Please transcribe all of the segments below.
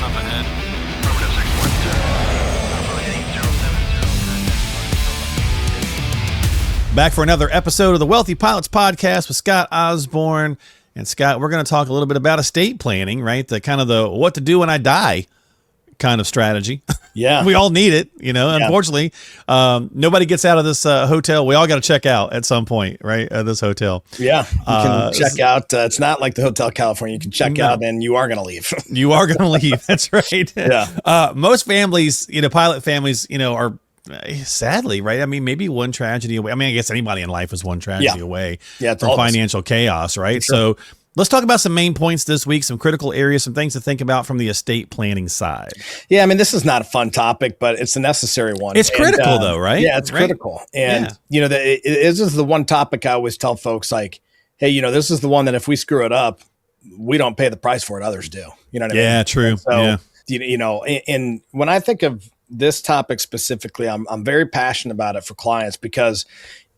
up ahead. Affirmative 612. Back for another episode of the Wealthy Pilots Podcast with Scott Osborn. And Scott, we're going to talk a little bit about estate planning, right? The kind of the what to do when I die kind of strategy. Yeah. We all need it, you know. Yeah. Unfortunately, nobody gets out of this hotel. We all got to check out at some point, right? This hotel. Yeah. You can check out. It's not like the Hotel California. You can check out and you are going to leave. You are going to leave. That's right. Yeah. Most families, pilot families, are sadly, right? I mean, maybe one tragedy away. I mean, I guess anybody in life is one tragedy away from financial chaos, right? Sure. So let's talk about some main points this week, some critical areas, some things to think about from the estate planning side. Yeah, I mean, this is not a fun topic, but it's a necessary one. It's critical though, right? Yeah, it's critical. And, this is the one topic I always tell folks like, hey, this is the one that if we screw it up, we don't pay the price for it. Others do. You know what I mean? Yeah, true. So, and when I think of this topic specifically, I'm very passionate about it for clients because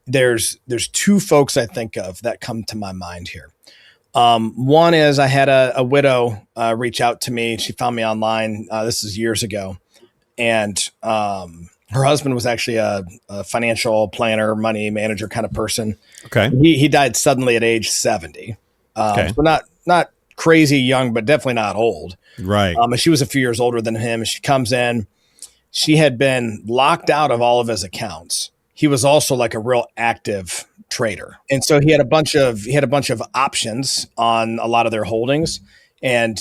there's two folks I think of that come to my mind here. One is I had a widow reach out to me. She found me online. This is years ago. And her husband was actually a financial planner, money manager kind of person. Okay. He died suddenly at age 70. So not crazy young, but definitely not old. Right. And she was a few years older than him. She comes in. She had been locked out of all of his accounts. He was also like a real active trader. And so he had a bunch of options on a lot of their holdings. And,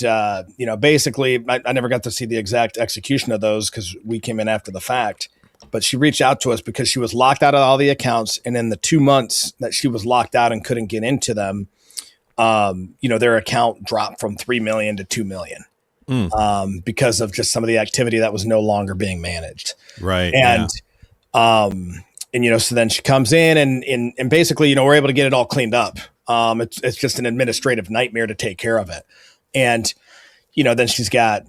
basically I never got to see the exact execution of those because we came in after the fact, but she reached out to us because she was locked out of all the accounts. And in the 2 months that she was locked out and couldn't get into them, their account dropped from 3 million to 2 million. Because of just some of the activity that was no longer being managed. Right. And, so then she comes in and basically, we're able to get it all cleaned up. It's just an administrative nightmare to take care of it. And, then she's got,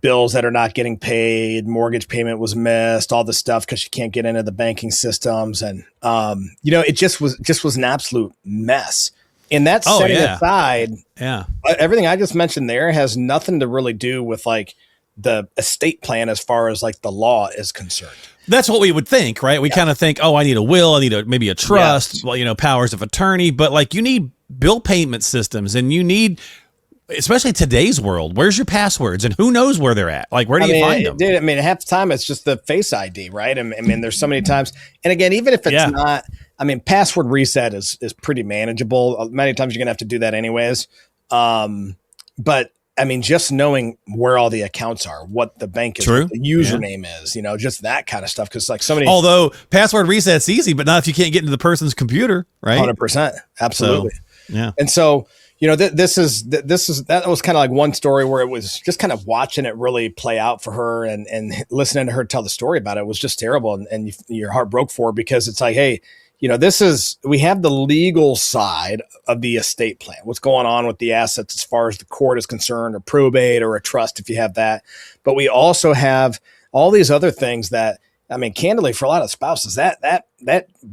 bills that are not getting paid, mortgage payment was missed, all this stuff because she can't get into the banking systems. And, it just was an absolute mess. And that's setting aside. Yeah. Everything I just mentioned there has nothing to really do with like the estate plan as far as like the law is concerned. That's what we would think, right? We kind of think, I need a will, I need maybe a trust, powers of attorney, but like you need bill payment systems and you need, especially today's world, where's your passwords and who knows where they're at? Like, where do you find them? Dude, half the time it's just the Face ID, right? I mean, there's so many times. And again, even if it's not, password reset is pretty manageable. Many times you're going to have to do that anyways. But just knowing where all the accounts are, what the bank is, what the username is, just that kind of stuff. Cause like although password reset's easy, but not if you can't get into the person's computer, right? 100%. Absolutely. So, And so, that was kind of like one story where it was just kind of watching it really play out for her and listening to her tell the story about it was just terrible. And your heart broke for her because it's like, hey, we have the legal side of the estate plan, what's going on with the assets as far as the court is concerned, or probate or a trust if you have that. But we also have all these other things that, candidly, for a lot of spouses, that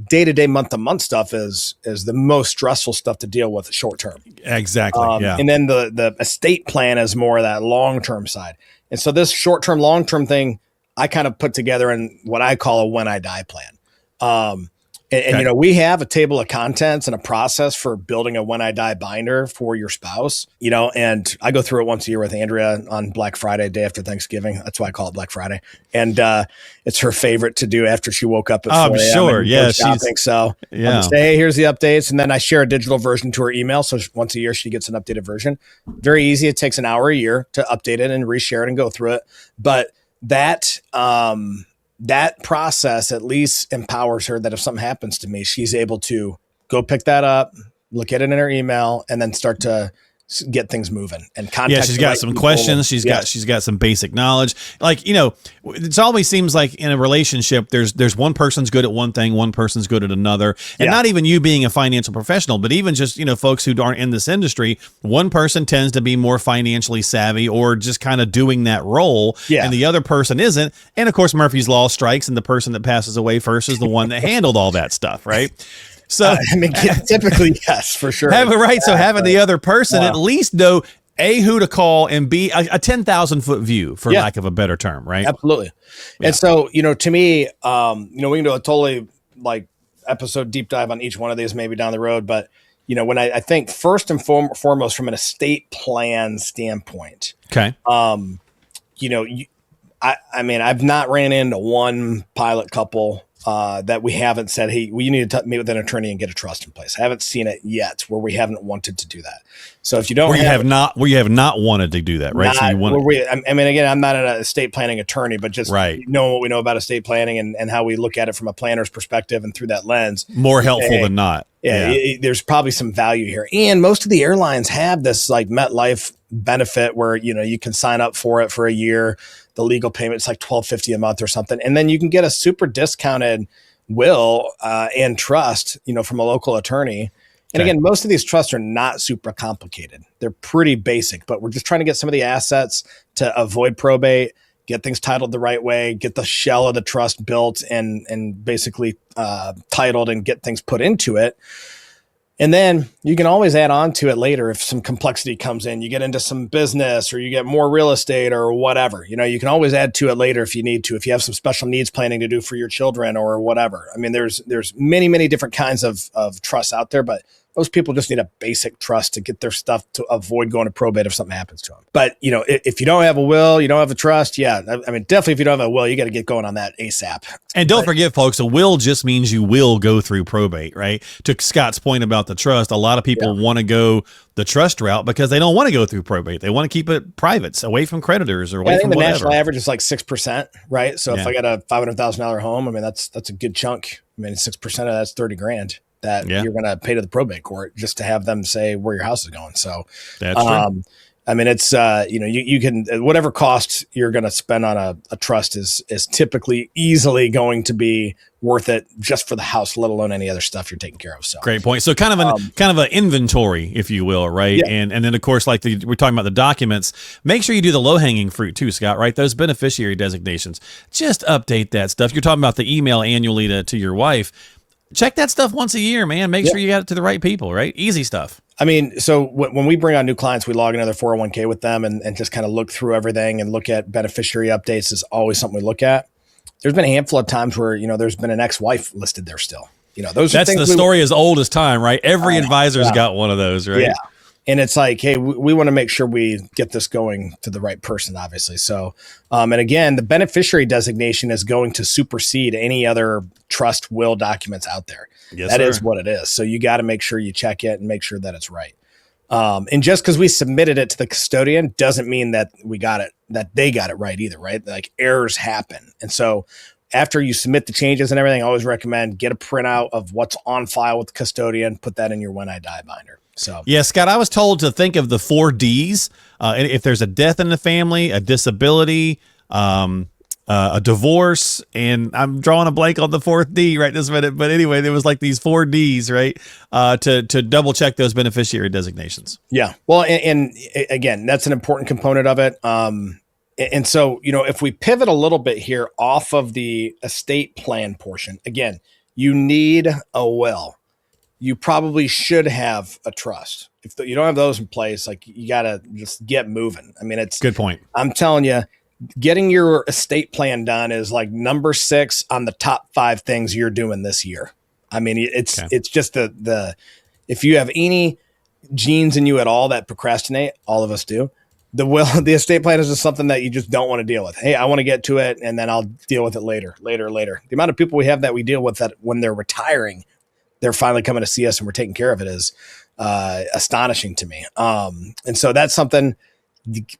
day-to-day, month-to-month stuff is the most stressful stuff to deal with short term. Exactly. And then the estate plan is more of that long-term side. And so this short-term, long-term thing, I kind of put together in what I call a when I die plan. And we have a table of contents and a process for building a when I die binder for your spouse, and I go through it once a year with Andrea on Black Friday, day after Thanksgiving. That's why I call it Black Friday. And it's her favorite to do after she woke up at 4 a.m. Sure. Yeah. Shopping. So I say, hey, here's the updates. And then I share a digital version to her email. So once a year, she gets an updated version. Very easy. It takes an hour a year to update it and reshare it and go through it. But that process at least empowers her that if something happens to me, she's able to go pick that up, look at it in her email, and then start to get things moving and contact. Yeah, she's got some questions. She's got some basic knowledge. Like, it always seems like in a relationship, there's one person's good at one thing, one person's good at another. And not even you being a financial professional, but even just, folks who aren't in this industry, one person tends to be more financially savvy or just kind of doing that role. Yeah. And the other person isn't. And of course, Murphy's Law strikes, and the person that passes away first is the one that handled all that stuff, right? So typically, yes, for sure. So having the other person at least know who to call, and B, a 10,000 foot view, for lack of a better term, right? Absolutely. Yeah. And so, to me, we can do a totally like episode deep dive on each one of these maybe down the road. But, when I think first and foremost from an estate plan standpoint, okay. I've not ran into one pilot couple that we haven't said, hey, we need to meet with an attorney and get a trust in place. I haven't seen it yet where we haven't wanted to do that. So if you don't, you have not wanted to do that, right? So you want. Again, I'm not an estate planning attorney, but just knowing what we know about estate planning and how we look at it from a planner's perspective and through that lens, more helpful than not. Yeah, there's probably some value here, and most of the airlines have this like MetLife benefit where you can sign up for it for a year. The legal payment is like $12.50 a month or something, and then you can get a super discounted will and trust, from a local attorney. And again, most of these trusts are not super complicated. They're pretty basic, but we're just trying to get some of the assets to avoid probate, get things titled the right way, get the shell of the trust built and basically titled and get things put into it. And then you can always add on to it later if some complexity comes in. You get into some business or you get more real estate or whatever. You can always add to it later if you need to, if you have some special needs planning to do for your children or whatever. I mean, there's many, many different kinds of trusts out there, but most people just need a basic trust to get their stuff to avoid going to probate if something happens to them. But, if you don't have a will, you don't have a trust. Yeah. I mean, definitely if you don't have a will, you got to get going on that ASAP. And don't forget, folks, a will just means you will go through probate, right? To Scott's point about the trust, a lot of people want to go the trust route because they don't want to go through probate. They want to keep it private, away from creditors or away from whatever. The national average is like 6%, right? So if I got a $500,000 home, I mean, that's a good chunk. I mean, 6% of that's $30,000. That you're going to pay to the probate court just to have them say where your house is going. So that's true. I mean, it's, you can, whatever cost you're going to spend on a trust is typically easily going to be worth it just for the house, let alone any other stuff you're taking care of. So great point. So kind of an inventory, if you will, right? Yeah. And then of course, like we're talking about the documents, make sure you do the low hanging fruit too, Scott, right? Those beneficiary designations, just update that stuff. You're talking about the email annually to your wife. Check that stuff once a year, man. Make sure you got it to the right people, right? Easy stuff. I mean, so when we bring on new clients, we log another 401k with them and just kind of look through everything and look at beneficiary updates is always something we look at. There's been a handful of times where, there's been an ex-wife listed there still. That's the story as old as time, right? Every advisor's got one of those, right? Yeah. And it's like, hey, we want to make sure we get this going to the right person, obviously. So, and again, the beneficiary designation is going to supersede any other trust will documents out there. Yes, that is what it is. So you got to make sure you check it and make sure that it's right. And just because we submitted it to the custodian doesn't mean that they got it right either, right? Like errors happen. And so after you submit the changes and everything, I always recommend get a printout of what's on file with the custodian, put that in your When I Die binder. So yeah, Scott, I was told to think of the 4 Ds. If there's a death in the family, a disability, a divorce, and I'm drawing a blank on the 4th D right this minute. But anyway, there was like these 4 Ds, right? To double check those beneficiary designations. Yeah. Well, and again, that's an important component of it. And so, if we pivot a little bit here off of the estate plan portion, again, you need a will. You probably should have a trust. If you don't have those in place, like you got to just get moving. I mean, it's good point. I'm telling you, getting your estate plan done is like number 6 on the top 5 things you're doing this year. I mean, it's just the if you have any genes in you at all that procrastinate, all of us do. The estate plan is just something that you just don't want to deal with. Hey, I want to get to it and then I'll deal with it later. The amount of people we have that we deal with that when they're retiring, they're finally coming to see us and we're taking care of it is astonishing to me. And so that's something,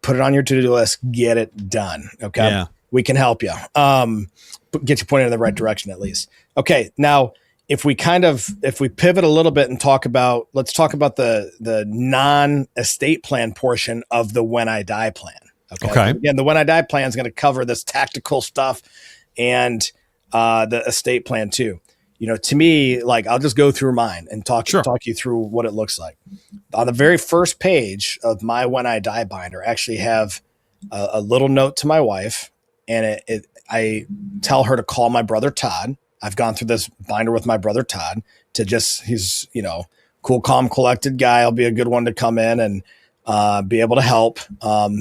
put it on your to-do list, get it done. Okay. Yeah. We can help you. Get you pointed in the right direction at least. Okay. Now, if we pivot a little bit and let's talk about the non-estate plan portion of the When I Die plan. Okay. Again, the When I Die plan is going to cover this tactical stuff and the estate plan too. To me, like I'll just go through mine and talk you through what it looks like. On the very first page of my When I Die binder, I actually have a little note to my wife, and I tell her to call my brother Todd. I've gone through this binder with my brother Todd he's cool, calm, collected guy. I'll be a good one to come in and be able to help.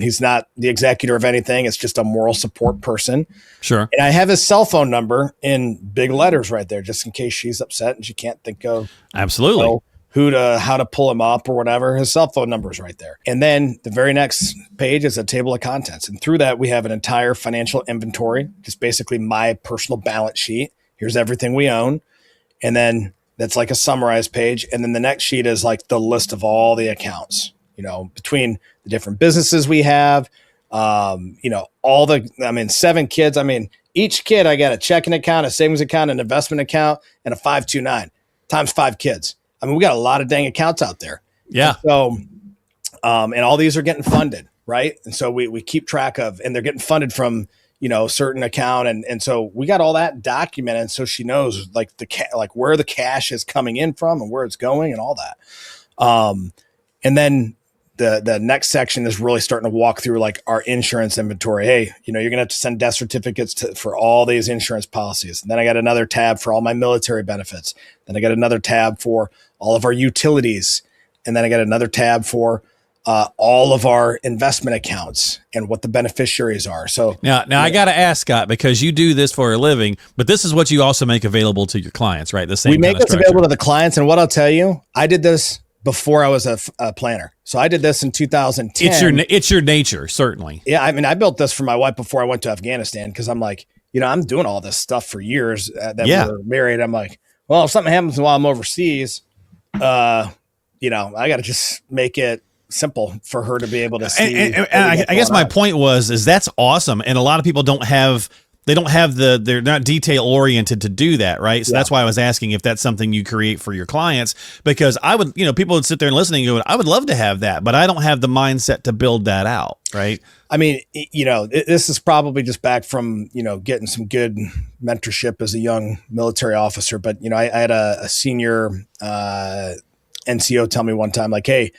He's not the executor of anything. It's just a moral support person. Sure. And I have his cell phone number in big letters right there, just in case she's upset and she can't think of Absolutely. how to pull him up or whatever. His cell phone number is right there. And then the very next page is a table of contents. And through that, we have an entire financial inventory, just basically my personal balance sheet. Here's everything we own. And then that's like a summarized page. And then the next sheet is like the list of all the accounts, between the different businesses we have, seven kids. Each kid, I got a checking account, a savings account, an investment account, and a 529 times 5 kids. We got a lot of dang accounts out there. Yeah. And so, and all these are getting funded, right? And so we keep track of, and they're getting funded from, a certain account. And so we got all that documented. So she knows like where the cash is coming in from and where it's going and all that. And then the next section is really starting to walk through like our insurance inventory. Hey, you're going to have to send death certificates for all these insurance policies. And then I got another tab for all my military benefits. Then I got another tab for all of our utilities. And then I got another tab for all of our investment accounts and what the beneficiaries are. So now I got to ask, Scott, because you do this for a living, but this is what you also make available to your clients, right? The same. We make this available to the clients. And what I'll tell you, I did this before I was a planner. So I did this in 2010. It's your nature, certainly. Yeah. I built this for my wife before I went to Afghanistan. Cause I'm like, I'm doing all this stuff for years that we were married. I'm like, well, if something happens while I'm overseas, I got to just make it simple for her to be able to see. And I guess my point is that's awesome. And a lot of people they're not detail oriented to do that. Right. So that's why I was asking if that's something you create for your clients, because I would, people would sit there and listen and go, I would love to have that, but I don't have the mindset to build that out. Right. This is probably just back from, getting some good mentorship as a young military officer. But, I had a senior NCO tell me one time, like, hey,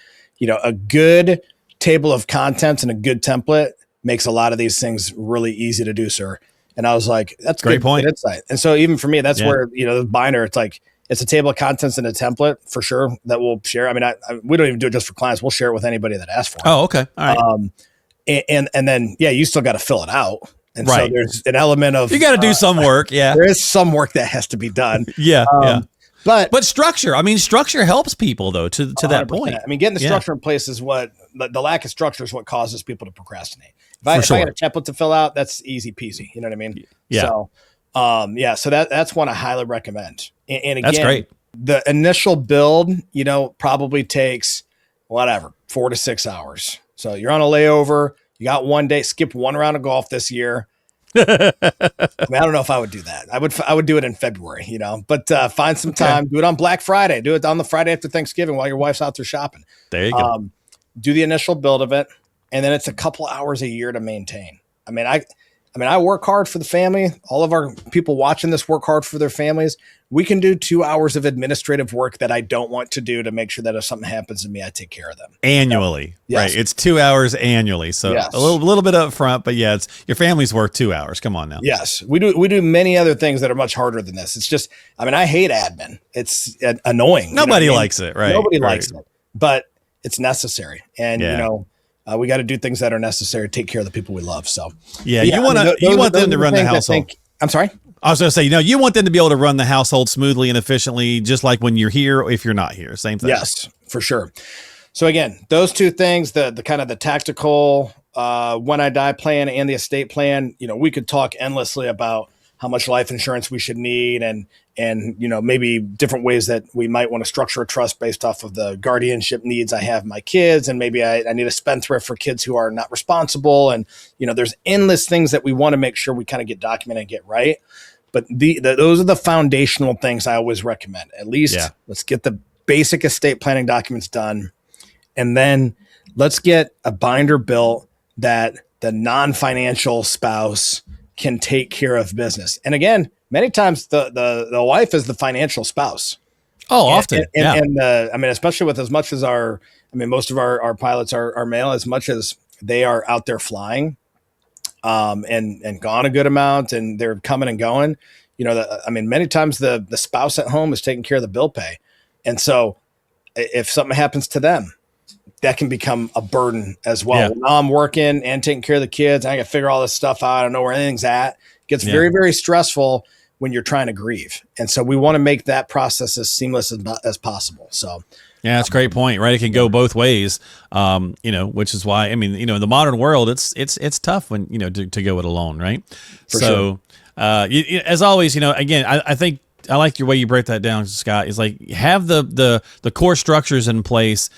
a good table of contents and a good template makes a lot of these things really easy to do, sir. And I was like, that's great point. Good insight. And so even for me, that's where, the binder, it's like, it's a table of contents and a template for sure that we'll share. We don't even do it just for clients. We'll share it with anybody that asks for it. Oh, okay. All right. And then, you still got to fill it out. And so there's an element of, you got to do some work. Yeah. There is some work that has to be done. Yeah. But structure, structure helps people though, to that point. Getting the structure in place is what the lack of structure is what causes people to procrastinate. If I got a template to fill out, that's easy peasy. You know what I mean? Yeah. So, that's one I highly recommend. And again, that's great. The initial build, probably takes 4 to 6 hours. So you're on a layover, you got one day, skip one round of golf this year. I don't know if I would do that. I would do it in February, but find some time, do it on Black Friday, do it on the Friday after Thanksgiving while your wife's out there shopping. There you go. Do the initial build of it. And then it's a couple hours a year to maintain. I work hard for the family. All of our people watching this work hard for their families. We can do 2 hours of administrative work that I don't want to do to make sure that if something happens to me, I take care of them Annually. Yes. Right. It's 2 hours annually. So a little bit up front, but it's your family's worth 2 hours. Come on now. Yes. We do many other things that are much harder than this. It's just, I hate admin. It's annoying. Nobody likes it. Right. Nobody likes it, but it's necessary. And, we got to do things that are necessary to take care of the people we love. So you want them to run the household. I'm sorry. I was going to say, you want them to be able to run the household smoothly and efficiently, just like when you're here, or if you're not here, same thing. Yes, for sure. So again, those two things, the kind of the tactical when I die plan and the estate plan, we could talk endlessly about how much life insurance we should need and maybe different ways that we might want to structure a trust based off of the guardianship needs I have my kids. And maybe I need a spendthrift for kids who are not responsible. And, there's endless things that we want to make sure we kind of get documented and get right. But those are the foundational things I always recommend. At least let's get the basic estate planning documents done. And then let's get a binder built that the non-financial spouse can take care of business. And again, many times the wife is the financial spouse. Oh, often. And especially with as much as most of our pilots are male, as much as they are out there flying, and gone a good amount and they're coming and going, many times the spouse at home is taking care of the bill pay. And so if something happens to them, that can become a burden as well. Yeah. Now I'm working and taking care of the kids. I got to figure all this stuff out. I don't know where anything's at. It gets very, very stressful when you're trying to grieve. And so we want to make that process as seamless as possible. So yeah, that's a great point, right? It can go both ways, which is why, I mean, in the modern world, it's tough when, to go it alone, right? For sure. As always, again, I think I like your way you break that down, Scott, is like have the core structures in place.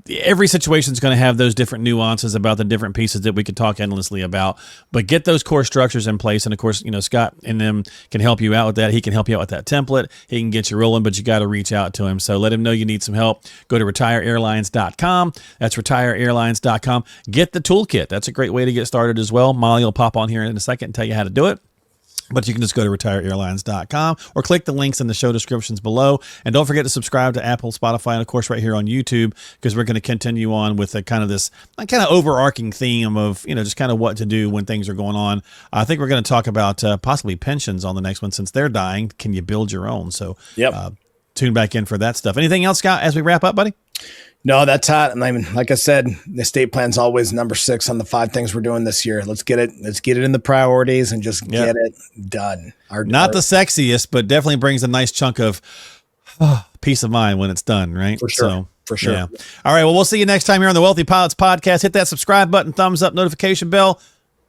Every situation is going to have those different nuances about the different pieces that we could talk endlessly about, but get those core structures in place. And of course, Scott and them can help you out with that. He can help you out with that template. He can get you rolling, but you got to reach out to him. So let him know you need some help. Go to retireairlines.com. That's retireairlines.com. Get the toolkit. That's a great way to get started as well. Molly will pop on here in a second and tell you how to do it. But you can just go to retireairlines.com or click the links in the show descriptions below. And don't forget to subscribe to Apple, Spotify, and of course right here on YouTube, because we're going to continue on with a kind of this kind of overarching theme of, just kind of what to do when things are going on. I think we're going to talk about possibly pensions on the next one. Since they're dying, can you build your own? So tune back in for that stuff. Anything else, Scott, as we wrap up, buddy? No, that's hot. I mean, like I said, the estate plan's always number 6 on the 5 things we're doing this year. Let's get it in the priorities and just get it done. Not the sexiest, but definitely brings a nice chunk of peace of mind when it's done, right? For sure. So, for sure. Yeah. All right. Well, we'll see you next time here on the Wealthy Pilots Podcast. Hit that subscribe button, thumbs up, notification bell.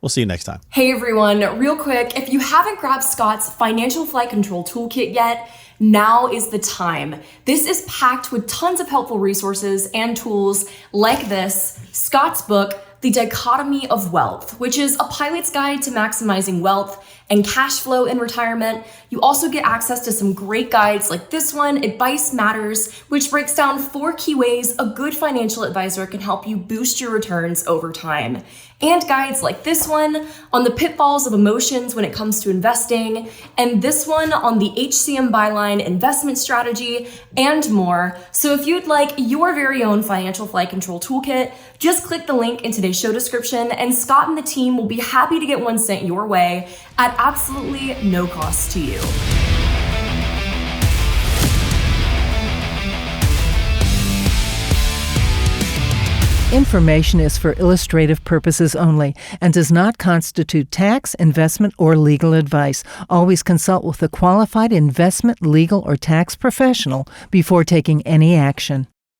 We'll see you next time. Hey everyone, real quick, if you haven't grabbed Scott's Financial Flight Control Toolkit yet, now is the time. This is packed with tons of helpful resources and tools like this, Scott's book, The Dichotomy of Wealth, which is a pilot's guide to maximizing wealth and cash flow in retirement. You also get access to some great guides like this one, Advice Matters, which breaks down 4 key ways a good financial advisor can help you boost your returns over time. And guides like this one on the pitfalls of emotions when it comes to investing, and this one on the HCM byline investment strategy, and more. So if you'd like your very own Financial Flight Control Toolkit, just click the link in today's show description, and Scott and the team will be happy to get one sent your way at absolutely no cost to you. Information is for illustrative purposes only and does not constitute tax, investment, or legal advice. Always consult with a qualified investment, legal, or tax professional before taking any action.